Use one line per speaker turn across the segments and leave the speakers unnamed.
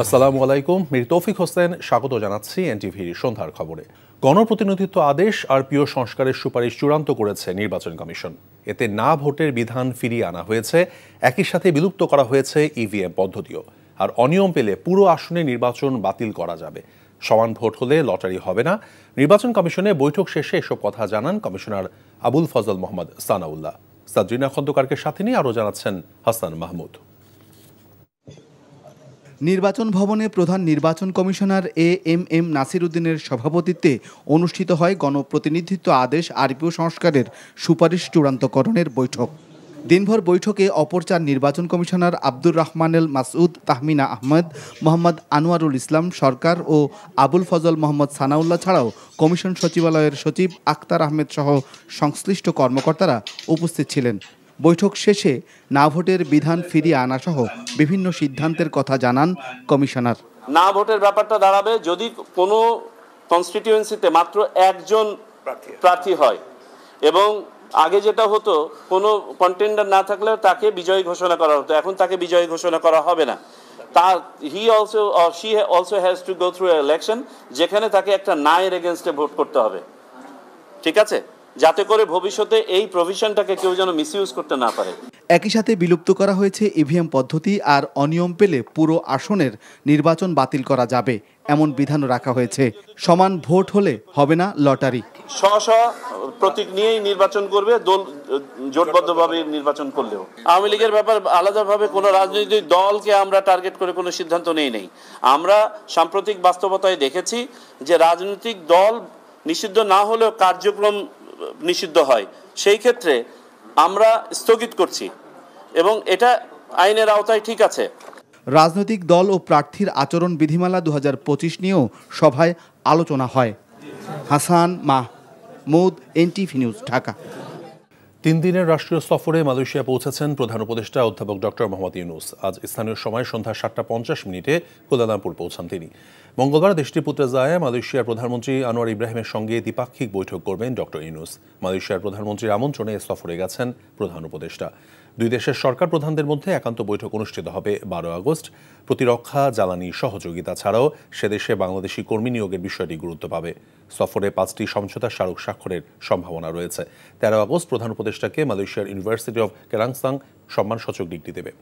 আসসালামু আলাইকুম, মীর তৌফিক হোসেন স্বাগত জানাচ্ছি এনটিভির সন্ধ্যার খবরে। গণপ্রতিনিধিত্ব আদেশ আর পিও সংস্কারের সুপারিশ চূড়ান্ত করেছে নির্বাচন কমিশন। এতে না ভোটের বিধান ফিরিয়ে আনা হয়েছে, একই সাথে বিলুপ্ত করা হয়েছে ইভিএম পদ্ধতিও। আর অনিয়ম পেলে পুরো আসনে নির্বাচন বাতিল করা যাবে। সমান ভোট হলে লটারি হবে না। নির্বাচন কমিশনে বৈঠক শেষে এসব কথা জানান কমিশনার আবুল ফজল মোহাম্মদ সানাউল্লাহ। সাদরিনা খন্দকারকে সাথে নিয়ে আরও জানাচ্ছেন হাসান মাহমুদ।
নির্বাচন ভবনে প্রধান নির্বাচন কমিশনার এএমএম নাসির উদ্দিনের সভাপতিত্বে অনুষ্ঠিত হয় গণপ্রতিনিধিত্ব আদেশ আরপিও সংস্কারের সুপারিশ চূড়ান্তকরণের বৈঠক। দিনভর বৈঠকে অপর চার নির্বাচন কমিশনার আব্দুর রহমানেল মাসউদ, তাহমিনা আহমেদ, মোহাম্মদ আনোয়ারুল ইসলাম সরকার ও আবুল ফজল মোহাম্মদ সানাউল্লাহ ছাড়াও কমিশন সচিবালয়ের সচিব আক্তার আহমেদ সহ সংশ্লিষ্ট কর্মকর্তারা উপস্থিত ছিলেন। বৈঠক শেষে না ভোটের বিধান ফিরিয়ে আনা সহ বিভিন্ন সিদ্ধান্তের কথা জানান কমিশনার।
না ভোটের ব্যাপারটা দাঁড়াবে যদি কোনো কনস্টিটিউয়েন্সিতে মাত্র একজন প্রার্থী হয়, এবং আগে যেটা হতো কোনো কন্টেন্ডার না থাকলেও তাকে বিজয়ী ঘোষণা করা হতো, এখন তাকে বিজয়ী ঘোষণা করা হবে না। তার he also or she also has to go through election, যেখানে তাকে একটা নায়ের এগেনস্টে ভোট করতে হবে, ঠিক আছে, যাতে করে ভবিষ্যতে এই প্রভিশনটাকে কেউ যেন মিসইউজ করতে না পারে।
একই সাথে বিলুপ্ত করা হয়েছে ইভিএম পদ্ধতি, আর অনিয়ম পেলে পুরো আসনের নির্বাচন বাতিল করা যাবে এমন বিধানও রাখা হয়েছে। সমান ভোট হলে হবে না লটারি।
স্ব প্রতীক নিয়েই নির্বাচন করবে, দল জোটবদ্ধভাবে নির্বাচন করলেও। আওয়ামী লীগের ব্যাপার আলাদাভাবে কোনো রাজনৈতিক দলকে আমরা টার্গেট করে কোনো সিদ্ধান্ত নেই। আমরা সাম্প্রতিক বাস্তবতায় দেখেছি যে রাজনৈতিক দল নিষিদ্ধ না হলেও কার্যক্রম নিষিদ্ধ হয়, সেই ক্ষেত্রে আমরা স্থগিত করছি এবং এটা আইনের আওতায় ঠিক আছে।
রাজনৈতিক দল ও প্রার্থীর আচরণ বিধিমালা 2025 নিয়েও সভায় আলোচনা হয়। Hasan Mahmud, NTV news, Dhaka.
3 দিনের রাষ্ট্রীয় সফরে মালয়েশিয়া পৌঁছেছেন প্রধান উপদেষ্টা অধ্যাপক ডক্টর মোহাম্মদ ইউনূস। আজ স্থানীয় সময় সন্ধ্যা 7:50 কুয়ালালামপুর পৌঁছান তিনি। মঙ্গলবার দেশটির পুত্রজায়া মালয়েশিয়ার প্রধানমন্ত্রী আনোয়ার ইব্রাহিমের সঙ্গে দ্বিপাক্ষিক বৈঠক করবেন ডক্টর ইউনূস। মালয়েশিয়ার প্রধানমন্ত্রীর আমন্ত্রণে সফরে গেছেন প্রধান উপদেষ্টা। দুই দেশের সরকার প্রধানদের মধ্যে একান্ত বৈঠক অনুষ্ঠিত হবে 12 আগস্ট। প্রতিরক্ষা, জ্বালানি সহযোগিতা ছাড়াও সেদেশে বাংলাদেশি কর্মী নিয়োগের বিষয়টি গুরুত্ব পাবে। সফরে 5টি সমঝোতা স্মারক স্বাক্ষরের সম্ভাবনা রয়েছে। 13 আগস্ট প্রধান উপদেষ্টাকে মালয়েশিয়ার ইউনিভার্সিটি অব কেরাংসাং সম্মানসূচক ডিগ্রি দেবে।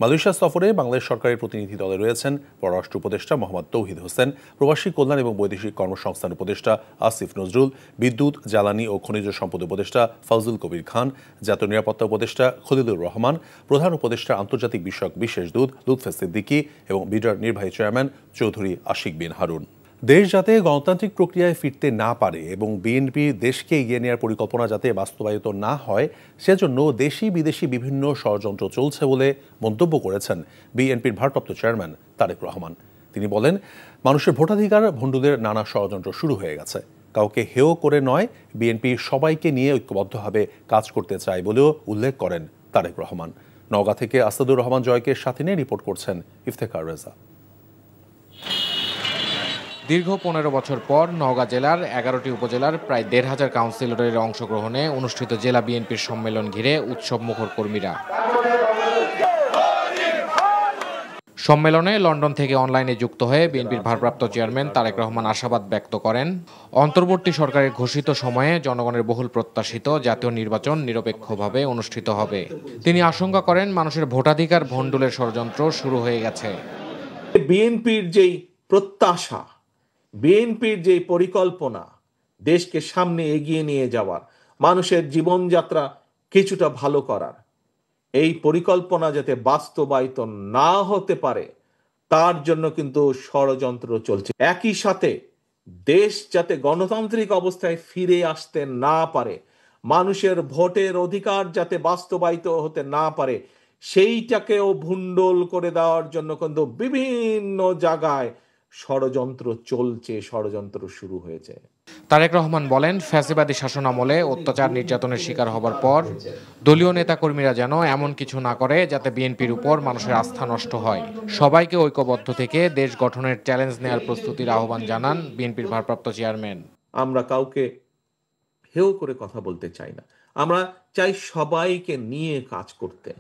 মালয়েশিয়া সফরে বাংলাদেশ সরকারের প্রতিনিধি দলে রয়েছেন পররাষ্ট্র উপদেষ্টা মোহাম্মদ তৌহিদ হোসেন, প্রবাসী কল্যাণ এবং বৈদেশিক কর্মসংস্থান উপদেষ্টা আসিফ নজরুল, বিদ্যুৎ, জ্বালানি ও খনিজ সম্পদ উপদেষ্টা ফজলুল কবির খান, জাতীয় নিরাপত্তা উপদেষ্টা খলিলুর রহমান, প্রধান উপদেষ্টা আন্তর্জাতিক বিষয়ক বিশেষ দূত লুৎফে সিদ্দিকী এবং বিডার নির্বাহী চেয়ারম্যান চৌধুরী আশিক বিন হারুন। দেশ যাতে গণতান্ত্রিক প্রক্রিয়ায় ফিরতে না পারে এবং বিএনপি দেশকে এগিয়ে নেওয়ার পরিকল্পনা যাতে বাস্তবায়িত না হয়, সেজন্য দেশি বিদেশি বিভিন্ন ষড়যন্ত্র চলছে বলে মন্তব্য করেছেন বিএনপির ভারপ্রাপ্ত চেয়ারম্যান তারেক রহমান। তিনি বলেন, মানুষের ভোটাধিকার ভণ্ডুলের নানা ষড়যন্ত্র শুরু হয়ে গেছে। কাউকে হেয় করে নয়, বিএনপি সবাইকে নিয়ে ঐক্যবদ্ধভাবে কাজ করতে চায় বলেও উল্লেখ করেন তারেক রহমান। নওগাঁ থেকে আসাদুর রহমান জয়কে সাথে নিয়ে রিপোর্ট করছেন ইফতেখার রেজা।
দীর্ঘ 15 বছর পর নওগাঁ জেলার 11টি উপজেলার প্রায় 1,500 কাউন্সিলরের অংশগ্রহণে অনুষ্ঠিত জেলা বিএনপির সম্মেলন ঘিরে উৎসবমুখর কর্মীরা। সম্মেলনে লন্ডন থেকে অনলাইনে যুক্ত হয়ে বিএনপির ভারপ্রাপ্ত চেয়ারম্যান তারেক রহমান আশাবাদ ব্যক্ত করেন, অন্তর্বর্তী সরকারের ঘোষিত সময়ে জনগণের বহুল প্রত্যাশিত জাতীয় নির্বাচন নিরপেক্ষভাবে অনুষ্ঠিত হবে। তিনি আশঙ্কা করেন, মানুষের ভোটাধিকার ভণ্ডুলের ষড়যন্ত্র শুরু হয়ে গেছে।
বিএনপির যেই প্রত্যাশা, বিএনপির যে পরিকল্পনা দেশকে সামনে এগিয়ে নিয়ে যাওয়ার, মানুষের জীবনযাত্রা কিছুটা ভালো করার, এই পরিকল্পনা যাতে বাস্তবায়িত না হতে পারে তার জন্য কিন্তু ষড়যন্ত্র চলছে। একই সাথে দেশ যাতে গণতান্ত্রিক অবস্থায় ফিরে আসতে না পারে, মানুষের ভোটের অধিকার যাতে বাস্তবায়িত হতে না পারে, সেইটাকেও ভণ্ডুল করে দেওয়ার জন্য কিন্তু বিভিন্ন জায়গায় ষড়যন্ত্র চলছে, ষড়যন্ত্র শুরু হয়েছে।
তারেক রহমান বলেন, ফ্যাসিবাদী শাসনামলে অত্যাচার নির্যাতনের শিকার হবার পর দলীয় নেতাকর্মীরা যেন এমন কিছু না করে যাতে বিএনপির উপর মানুষের আস্থা নষ্ট হয়। সবাইকে ঐক্যবদ্ধ থেকে দেশ গঠনের চ্যালেঞ্জ নেওয়ার প্রস্তুতির আহ্বান জানান বিএনপির ভারপ্রাপ্ত চেয়ারম্যান।
আমরা কাউকে হেয় করে কথা বলতে চাই না, আমরা চাই সবাইকে নিয়ে কাজ করতে,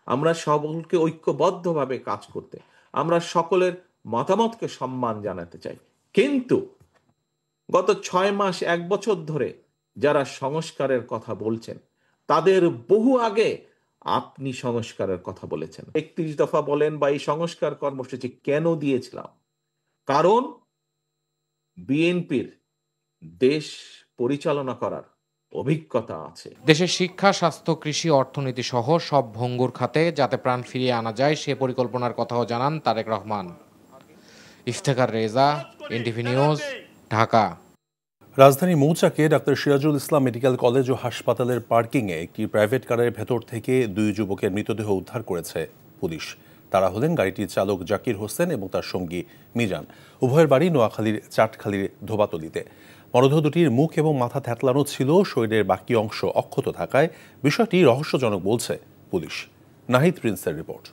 আমরা সকলকে ঐক্যবদ্ধভাবে কাজ করতে, আমরা সকলের মতামতকে সম্মান জানাতে চাই। কিন্তু গত 6 মাস 1 বছর ধরে যারা সংস্কারের কথা বলছেন তাদের বহু আগে আপনি সংস্কারের কথা বলেছেন। 31 দফা বলেন বা এই সংস্কার কর্মসূচি কেন দিয়েছিলাম? কারণ বিএনপির দেশ পরিচালনা করার অভিজ্ঞতা আছে।
দেশের শিক্ষা, স্বাস্থ্য, কৃষি, অর্থনীতি সহ সব ভঙ্গুর খাতে যাতে প্রাণ ফিরিয়ে আনা যায় সে পরিকল্পনার কথাও জানান তারেক রহমান। Iftekhar Reza, NTV news, Dhaka.
রাজধানী মৌচাকে ডাক্তার সিরাজুল ইসলাম মেডিকেল কলেজ ও হাসপাতালের পার্কিংয়ে একটি প্রাইভেট কারের ভেতর থেকে 2 যুবকের মৃতদেহ উদ্ধার করেছে পুলিশ। তারা হলেন গাড়িটির চালক জাকির হোসেন এবং তার সঙ্গী মিজান। উভয়ের বাড়ি নোয়াখালীর চাটখালীর ধোবাতলিতে। মরদেহ দুটির মুখ এবং মাথা থ্যাতলানো ছিল, শরীরের বাকি অংশ অক্ষত থাকায় বিষয়টি রহস্যজনক বলছে পুলিশ। নাহিদ প্রিন্সের রিপোর্ট।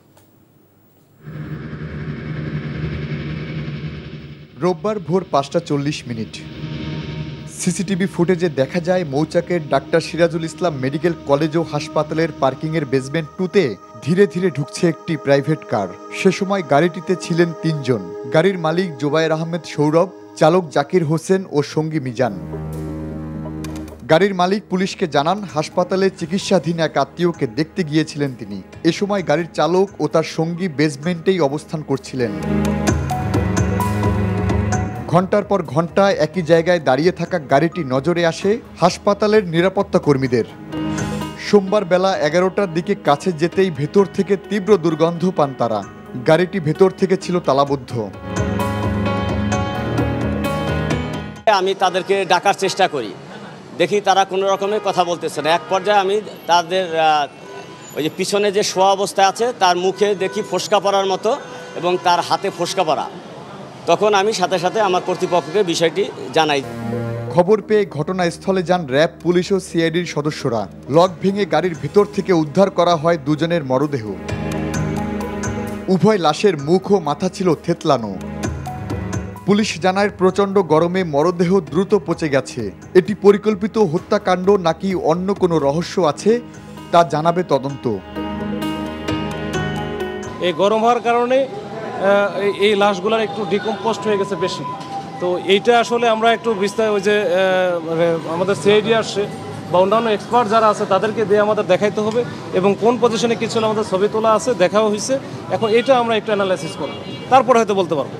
রোববার ভোর 5:40 সিসিটিভি ফুটেজে দেখা যায় মৌচাকের doctor Sirajul Islam medical college ও হাসপাতালের পার্কিংয়ের বেসমেন্ট 2-তে ধীরে ধীরে ঢুকছে একটি প্রাইভেট কার। সে সময় গাড়িটিতে ছিলেন 3 জন। গাড়ির মালিক জোবায়ের আহমেদ সৌরভ, চালক জাকির হোসেন ও সঙ্গী মিজান। গাড়ির মালিক পুলিশকে জানান হাসপাতালে চিকিৎসাধীন এক আত্মীয়কে দেখতে গিয়েছিলেন তিনি। এ সময় গাড়ির চালক ও তার সঙ্গী বেসমেন্টেই অবস্থান করছিলেন। ঘন্টার পর ঘন্টা একই জায়গায় দাঁড়িয়ে থাকা গাড়িটি নজরে আসে হাসপাতালের নিরাপত্তা কর্মীদের। সোমবার বেলা 11টার দিকে কাছে যেতেই ভেতর থেকে তীব্র দুর্গন্ধ পান তারা। গাড়িটি ভেতর থেকে ছিল তালাবদ্ধ।
আমি তাদেরকে ডাকার চেষ্টা করি, দেখি তারা কোনো রকমের কথা বলতেছে না। এক পর্যায়ে আমি তাদের ওই যে পিছনে যে শোয়া অবস্থায় আছে তার মুখে দেখি ফোসকা পড়ার মতো এবং তার হাতে ফোসকা পড়া। তখন আমি সাথে সাথে আমার কর্তৃপক্ষকে বিষয়টি জানাই।
খবর পেয়ে ঘটনাস্থলে যান র্যাব, পুলিশ ও সিআইডির সদস্যরা। লক ভেঙে গাড়ির ভিতর থেকে উদ্ধার করা হয় 2 জনের মরদেহ। উভয় লাশের মুখ ও মাথা ছিল থেতলানো। পুলিশ জানায় প্রচণ্ড গরমে মরদেহ দ্রুত পচে গেছে। এটি পরিকল্পিত হত্যাকাণ্ড নাকি অন্য কোনো রহস্য আছে তা জানাবে তদন্ত।
এই গরম হওয়ার কারণে এই লাশগুলোর একটু ডিকম্পোস্ট হয়ে গেছে বেশি। তো এইটা আসলে আমরা একটু বিস্তারিত ওই যে আমাদের সিআইডি আসছে বা অন্যান্য এক্সপার্ট যারা আছে তাদেরকে দিয়ে আমাদের দেখাইতে হবে এবং কোন পজিশনে কিছু আমাদের ছবি তোলা আছে, দেখাও হয়েছে। এখন এটা আমরা একটু অ্যানালাইসিস করব, তারপরে হয়তো বলতে পারবো।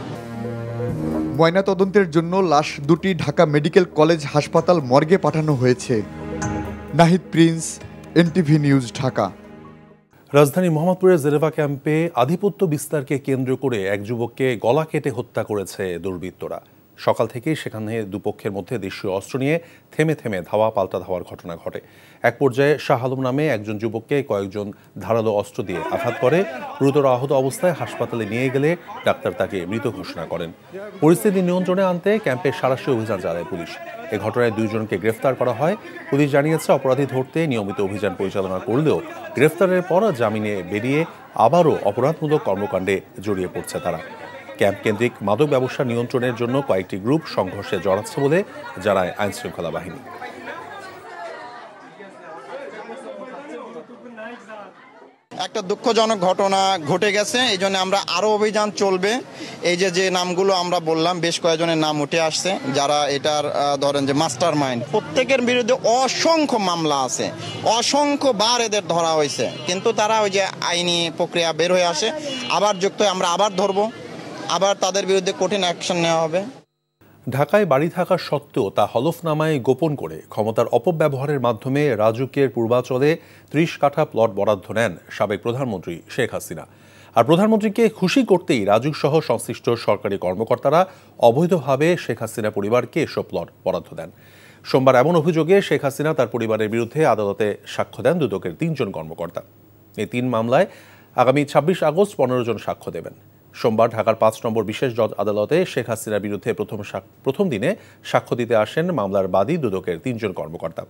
ময়নাতদন্তের জন্য লাশ দুটি ঢাকা মেডিকেল কলেজ হাসপাতাল মর্গে পাঠানো হয়েছে। Nahid Prince, NTV news, Dhaka.
রাজধানী মোহাম্মদপুরের জেরেভা ক্যাম্পে আধিপত্য বিস্তারকে কেন্দ্র করে এক যুবককে গলা কেটে হত্যা করেছে দুর্বৃত্তরা। সকাল থেকেই সেখানে দুপক্ষের মধ্যে দেশীয় অস্ত্র নিয়ে থেমে থেমে ধাওয়া পাল্টা ধাওয়ার ঘটনা ঘটে। এক পর্যায়ে শাহ আলম নামে একজন যুবককে কয়েকজন ধারালো অস্ত্র দিয়ে আঘাত করে। গুরুতর আহত অবস্থায় হাসপাতালে নিয়ে গেলে ডাক্তার তাকে মৃত ঘোষণা করেন। পরিস্থিতি নিয়ন্ত্রণে আনতে ক্যাম্পে সাঁড়াশি অভিযান চালায় পুলিশ। এ ঘটনায় 2 জনকে গ্রেফতার করা হয়। পুলিশ জানিয়েছে অপরাধী ধরতে নিয়মিত অভিযান পরিচালনা করলেও গ্রেফতারের পর জামিনে বেরিয়ে আবারও অপরাধমূলক কর্মকাণ্ডে জড়িয়ে পড়ছে তারা। ক্যাম্প কেন্দ্রিক মাদক ব্যবসা নিয়ন্ত্রণের জন্য কয়েকটি গ্রুপ সংঘর্ষে জড়াচ্ছে বলে জানায় আইনশৃঙ্খলা বাহিনী।
একটা দুঃখজনক ঘটনা ঘটে গেছে, এই জন্য আমরা আরো অভিযান চলবে। এই যে নামগুলো আমরা বললাম, বেশ কয়েকজনের নাম উঠে আসছে যারা এটার ধরেন যে মাস্টার মাইন্ড। প্রত্যেকের বিরুদ্ধে অসংখ্য মামলা আছে, অসংখ্যবার এদের ধরা হয়েছে, কিন্তু তারা ওই যে আইনি প্রক্রিয়া বের হয়ে আসে, আবার যুক্ত হয়ে আমরা আবার ধরবো, আবার তাদের বিরুদ্ধে কঠিন অ্যাকশন নেওয়া হবে।
ঢাকায় বাড়ি থাকা সত্ত্বেও তা হলফনামায় গোপন করে ক্ষমতার অপব্যবহারের মাধ্যমে রাজুকের পূর্বাঞ্চলে 30 কাঠা প্লট বরাদ্দ নেন সাবেক প্রধানমন্ত্রী শেখ হাসিনা। আর প্রধানমন্ত্রীকে খুশি করতেই রাজুক সহ সংশ্লিষ্ট সরকারি কর্মকর্তারা অবৈধভাবে শেখ হাসিনা পরিবারকে এসব প্লট বরাদ্দ দেন। সোমবার এমন অভিযোগে শেখ হাসিনা তার পরিবারের বিরুদ্ধে আদালতে সাক্ষ্য দেন দুদকের 3 জন কর্মকর্তা। এই 3 মামলায় আগামী 26 আগস্ট 15 জন সাক্ষ্য দেবেন। সোমবার ঢাকার 5 নম্বর বিশেষ জজ আদালতে শেখ হাসিনার বিরুদ্ধে প্রথম দিনে সাক্ষ্য দিতে আসেন মামলার বাদী দুদকের 3 জন কর্মকর্তা।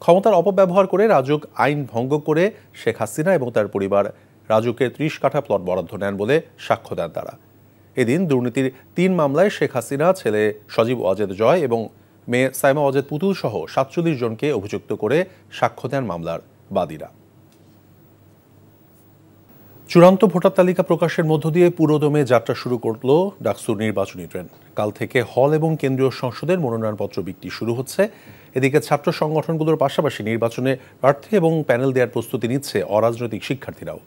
ক্ষমতার অপব্যবহার করে রাজুক আইন ভঙ্গ করে শেখ হাসিনা এবং তার পরিবার রাজুকের 30 কাঠা প্লট বরাদ্দ নেন বলে সাক্ষ্য দেন তারা। এদিন দুর্নীতির 3 মামলায় শেখ হাসিনা, ছেলে সজীব ওয়াজেদ জয় এবং মেয়ে সাইমা ওয়াজেদ পুতুল সহ 47 জনকে অভিযুক্ত করে সাক্ষ্য দেন মামলার বাদীরা। চূড়ান্ত ভোটার তালিকা প্রকাশের মধ্য দিয়ে পুরোদমে যাত্রা শুরু করল ডাকসুর নির্বাচনী ট্রেন। কাল থেকে হল এবং কেন্দ্রীয় সংসদের মনোনয়নপত্র বিক্রি শুরু হচ্ছে। এদিকে ছাত্র সংগঠনগুলোর পাশাপাশি নির্বাচনে প্রার্থী এবং প্যানেল দেওয়ার প্রস্তুতি নিচ্ছে অরাজনৈতিক শিক্ষার্থীরাও।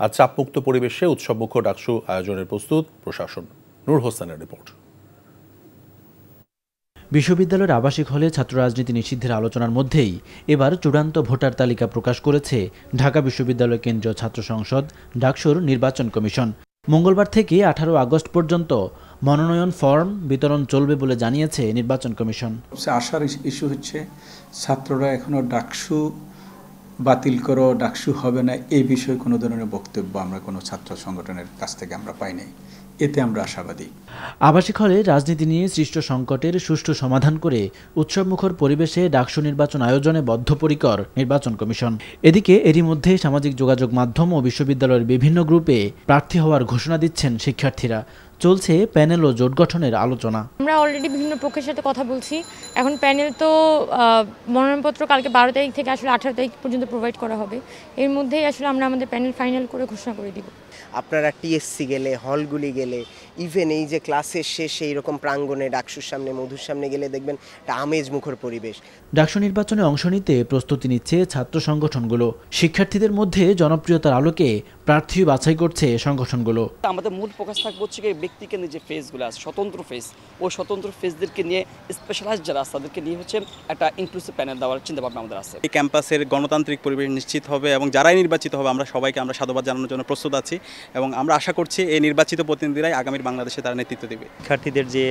আর চাপমুক্ত পরিবেশে উৎসবমুখর ডাকসু আয়োজনের প্রস্তুত প্রশাসন। নূর হোসেনের রিপোর্ট।
বিশ্ববিদ্যালয়ের আবাসিক হলে ছাত্র রাজনীতি নিষিদ্ধের আলোচনার মধ্যেই এবার চূড়ান্ত ভোটার তালিকা প্রকাশ করেছে ঢাকা বিশ্ববিদ্যালয় কেন্দ্রীয় ছাত্র সংসদ ডাকসুর নির্বাচন কমিশন। মঙ্গলবার থেকে 18 আগস্ট পর্যন্ত মনোনয়ন ফর্ম বিতরণ চলবে বলে জানিয়েছে নির্বাচন কমিশন।
আশার ইস্যু হচ্ছে ছাত্ররা এখনো ডাকসু বাতিল করো, ডাকসু হবে না, এই বিষয়ে কোনো ধরনের বক্তব্য আমরা কোনো ছাত্র সংগঠনের কাছ থেকে আমরা পাই নাই। এতে আমরা আশাবাদী।
আবাসিক হলে রাজনীতি নিয়ে সৃষ্ট সংকটের সুষ্ঠু সমাধান করে উৎসবমুখর পরিবেশে ডাকসু নির্বাচন আয়োজনে বদ্ধপরিকর নির্বাচন কমিশন। এদিকে এরই মধ্যে সামাজিক যোগাযোগ মাধ্যম ও বিশ্ববিদ্যালয়ের বিভিন্ন গ্রুপে প্রার্থী হওয়ার ঘোষণা দিচ্ছেন শিক্ষার্থীরা। চলছে প্যানেল ও জোট গঠনের আলোচনা।
আমরা অলরেডি বিভিন্ন পক্ষের সাথে কথা বলছি। এখন প্যানেল তো মনোনয়নপত্র কালকে 12 তারিখ থেকে আসলে 18 তারিখ পর্যন্ত প্রোভাইড করা হবে। এর মধ্যেই আসলে আমরা আমাদের প্যানেল ফাইনাল করে ঘোষণা করে দিব।
আপনারা টিএসসি গেলে, হলগুলি গেলে, ইভেন এই যে ক্লাসের শেষে এইরকম প্রাঙ্গণে ডাকসুর সামনে, মধুর সামনে গেলে দেখবেন একটা আমেজ মুখর পরিবেশ।
ডাকসু নির্বাচনে অংশ নিতে প্রস্তুতি নিচ্ছে ছাত্র সংগঠনগুলো। শিক্ষার্থীদের মধ্যে জনপ্রিয়তার আলোকে প্রার্থী বাছাই করছে সংগঠনগুলো।
আমাদের মূল ফোকাস থাকবে হচ্ছে ব্যক্তিকেন্দ্রিক যে ফেজগুলো আছে, স্বতন্ত্র ফেজ, ওই স্বতন্ত্র ফেজদেরকে নিয়ে স্পেশালাইজ যারা আছে তাদেরকে নিয়ে হচ্ছে একটা ইনক্লুসিভ প্যানেল দেওয়ার চিন্তাভাবনা আমাদের আছে।
এই ক্যাম্পাসের গণতান্ত্রিক পরিবেশ নিশ্চিত হবে এবং যারাই নির্বাচিত হবে আমরা সবাইকে আমরা সাধুবাদ জানানোর জন্য প্রস্তুত আছি এবং আমরা আশা করছি এই নির্বাচিত প্রতিনিধিরাই আগামীর বাংলাদেশে তারা নেতৃত্ব দেবে।
শিক্ষার্থীদের যে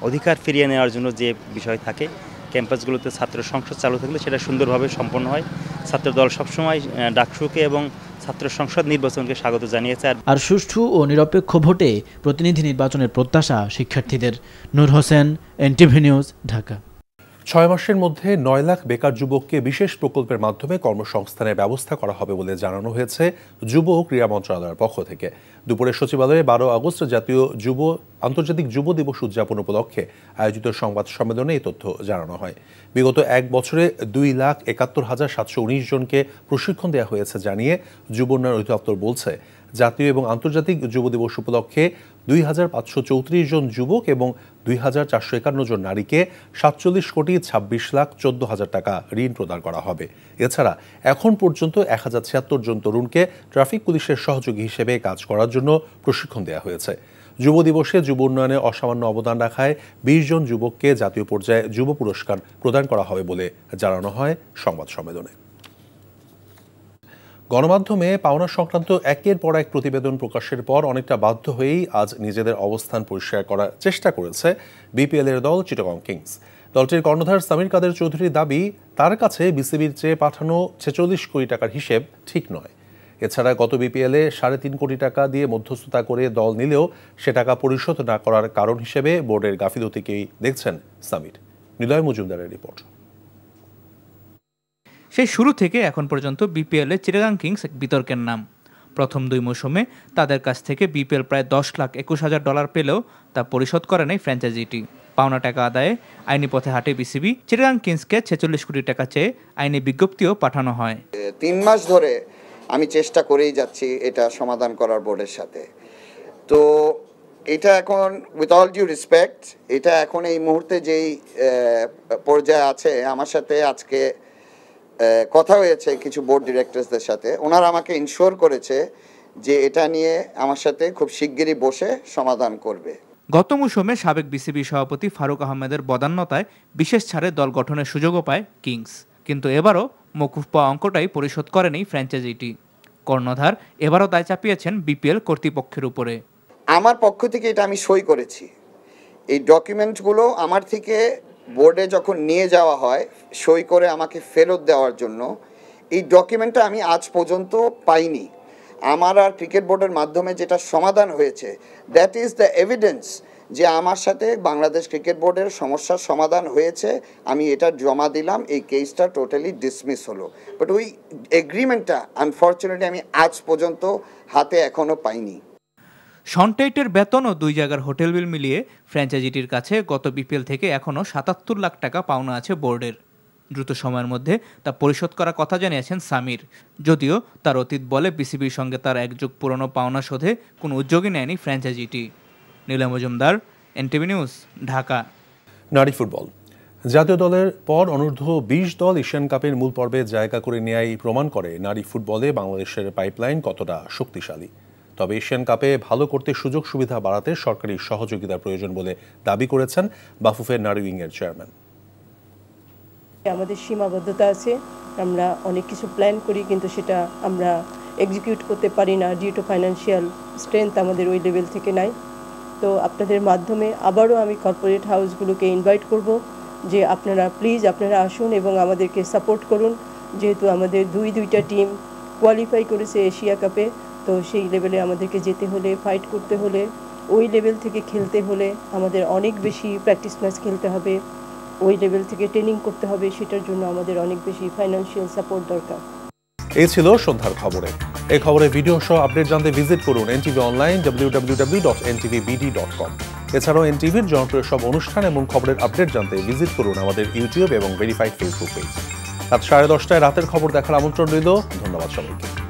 অধিকার ফিরিয়ে নেওয়ার জন্য যে বিষয় থাকে, ক্যাম্পাসগুলোতে ছাত্র সংসদ চালু থাকলে সেটা সুন্দরভাবে সম্পন্ন হয়। ছাত্রদল সবসময় ডাকসুকে এবং ছাত্র সংসদ নির্বাচনকে স্বাগত জানিয়েছে।
আর সুষ্ঠু ও নিরপেক্ষ ভোটে প্রতিনিধি নির্বাচনের প্রত্যাশা শিক্ষার্থীদের। নূর হোসেন, এনটিভি নিউজ, ঢাকা।
6 মাসের মধ্যে 9 লাখ বেকার যুবককে বিশেষ প্রকল্পের মাধ্যমে কর্মসংস্থানের ব্যবস্থা করা হবে বলে জানানো হয়েছে যুব ও ক্রীড়া মন্ত্রণালয়ের পক্ষ থেকে। দুপুরে সচিবালয়ে 12 আগস্ট আন্তর্জাতিক যুব দিবস উদযাপন উপলক্ষে আয়োজিত সংবাদ সম্মেলনে এই তথ্য জানানো হয়। বিগত 1 বছরে 2,71,719 জনকে প্রশিক্ষণ দেওয়া হয়েছে জানিয়ে যুব উন্নয়ন অধিদপ্তর বলছে, জাতীয় এবং আন্তর্জাতিক যুব দিবস উপলক্ষে 2,534 জন যুবক এবং 2,451 জন নারীকে 47,26,14,000 টাকা ঋণ প্রদান করা হবে। এছাড়া এখন পর্যন্ত 1,076 জন তরুণকে ট্রাফিক পুলিশের সহযোগী হিসেবে কাজ করার জন্য প্রশিক্ষণ দেওয়া হয়েছে। যুব দিবসে যুব উন্নয়নে অসামান্য অবদান রাখায় 20 জন যুবককে জাতীয় পর্যায়ে যুব পুরস্কার প্রদান করা হবে বলে জানানো হয় সংবাদ সম্মেলনে। গণমাধ্যমে পাওনা সংক্রান্ত একের পর এক প্রতিবেদন প্রকাশের পর অনেকটা বাধ্য হয়েই আজ নিজেদের অবস্থান পরিষ্কার করার চেষ্টা করেছে বিপিএল এর দল চিটাগং কিংস। দলটির কর্ণধার সামির কাদের চৌধুরীর দাবি, তার কাছে বিসিবির চেয়ে পাঠানো 46 কোটি টাকার হিসেব ঠিক নয়। এছাড়া গত বিপিএলে 3.5 কোটি টাকা দিয়ে মধ্যস্থতা করে দল নিলেও সে টাকা পরিশোধ না করার কারণ হিসেবে বোর্ডের গাফিলতিকেই দেখছেন সামির। নিলয় মজুমদারের রিপোর্ট।
সেই শুরু থেকে এখন পর্যন্ত বিপিএলে চিটাগং কিংস এক বিতর্কের নাম। প্রথম 2 মৌসুমে তাদের কাছ থেকে বিপিএল প্রায় $10,21,000 পেলেও তা পরিশোধ করে নাই ফ্র্যাঞ্চাইজিটি। পাওনা টাকা আদায়ে আইনি পথে হাঁটে বিসিবি। চিটাগং কিংসকে 46 কোটি টাকা চেয়ে আইনি বিজ্ঞপ্তিও পাঠানো হয়।
3 মাস ধরে আমি চেষ্টা করেই যাচ্ছি এটা সমাধান করার বোর্ডের সাথে। তো এটা এখন উইথ অল ডিউ রেসপেক্ট, এটা এখন এই মুহূর্তে যেই পর্যায়ে আছে, আমার সাথে আজকে কথা হয়েছে কিছু বোর্ড ডিরেক্টরসদের সাথে। ওনারা আমাকে ইনশিওর করেছে যে এটা নিয়ে আমার সাথে খুব শিগগিরই বসে সমাধান করবে।
গত মৌসুমে সাবেক বিসিবি সভাপতি ফারুক আহমেদের বদান্যতায় বিশেষ ছাড়ে দল গঠনের সুযোগও পায় কিংস, কিন্তু এবারও মকুফ পাওয়া অঙ্কটাই পরিশোধ করেনি ফ্র্যাঞ্চাইজিটি। কর্ণধার এবারও দায় চাপিয়েছেন বিপিএল কর্তৃপক্ষের উপরে।
আমার পক্ষ থেকে এটা আমি সই করেছি, এই ডকুমেন্টগুলো আমার থেকে বোর্ডে যখন নিয়ে যাওয়া হয় সই করে আমাকে ফেরত দেওয়ার জন্য, এই ডকুমেন্টটা আমি আজ পর্যন্ত পাইনি। আমার আর ক্রিকেট বোর্ডের মাধ্যমে যেটা সমাধান হয়েছে, দ্যাট ইজ দ্য এভিডেন্স যে আমার সাথে বাংলাদেশ ক্রিকেট বোর্ডের সমস্যার সমাধান হয়েছে। আমি এটা জমা দিলাম, এই কেসটা টোটালি ডিসমিস হলো। বাট ওই এগ্রিমেন্টটা আনফর্চুনেটলি আমি আজ পর্যন্ত হাতে এখনও পাইনি।
শনটেইটের বেতন ও 2 জায়গার হোটেল বিল মিলিয়ে ফ্র্যাঞ্চাইজিটির কাছে গত বিপিএল থেকে এখনও 77 লাখ টাকা পাওনা আছে বোর্ডের। দ্রুত সময়ের মধ্যে তা পরিশোধ করার কথা জানিয়েছেন সামির। যদিও তার অতীত বলে বিসিবির সঙ্গে তার এক যুগ পুরনো পাওনা শোধে কোনো উদ্যোগই নেয়নি ফ্র্যাঞ্চাইজিটি। Nilam Majumdar, NTV news, Dhaka.
নারী ফুটবল জাতীয় দলের পর অনূর্ধ্ব 20 দল এশিয়ান কাপের মূল পর্বে জায়গা করে নেয়াই প্রমাণ করে নারী ফুটবলে বাংলাদেশের পাইপলাইন কতটা শক্তিশালী। তবে এশিয়ান কাপে ভালো করতে সুযোগ সুবিধা বাড়াতে সরকারি সহযোগিতার প্রয়োজন বলে দাবি করেছেন বাফুফের নারী উইংয়ের চেয়ারম্যান।
আমাদের সীমাবদ্ধতা আছে, আমরা অনেক কিছু প্ল্যান করি কিন্তু সেটা আমরা এক্সিকিউট করতে পারি না ডিউ টু ফাইন্যান্সিয়াল স্ট্রেংথ আমাদের ওই লেভেল থেকে নাই। তো আপনাদের মাধ্যমে আবারও আমি কর্পোরেট হাউসগুলোকে ইনভাইট করব যে আপনারা প্লিজ আপনারা আসুন এবং আমাদেরকে সাপোর্ট করুন, যেহেতু আমাদের দুইটা টিম কোয়ালিফাই করেছে এশিয়া কাপে। তো সেই লেভেলে আমাদেরকে যেতে হলে, ফাইট করতে হলে, ওই লেভেল থেকে খেলতে হলে আমাদের অনেক বেশি প্র্যাকটিস ম্যাচ খেলতে হবে, ওই লেভেল থেকে ট্রেনিং করতে হবে, সেটার জন্য আমাদের অনেক বেশি ফাইন্যান্সিয়াল সাপোর্ট দরকার।
এই ছিল সন্ধ্যার খবরে। এই খবরের ভিডিও সহ আপডেট জানতে ভিজিট করুন এনটিভি অনলাইন www.ntvbd.com। এছাড়াও এনটিভির জনপ্রিয় সব অনুষ্ঠান এবং খবরের আপডেট জানতে ভিজিট করুন আমাদের ইউটিউব এবং ভেরিফাইড ফেসবুক পেজ। রাত 10:30 রাতের খবর দেখার আমন্ত্রণ রইল। ধন্যবাদ সবাইকে।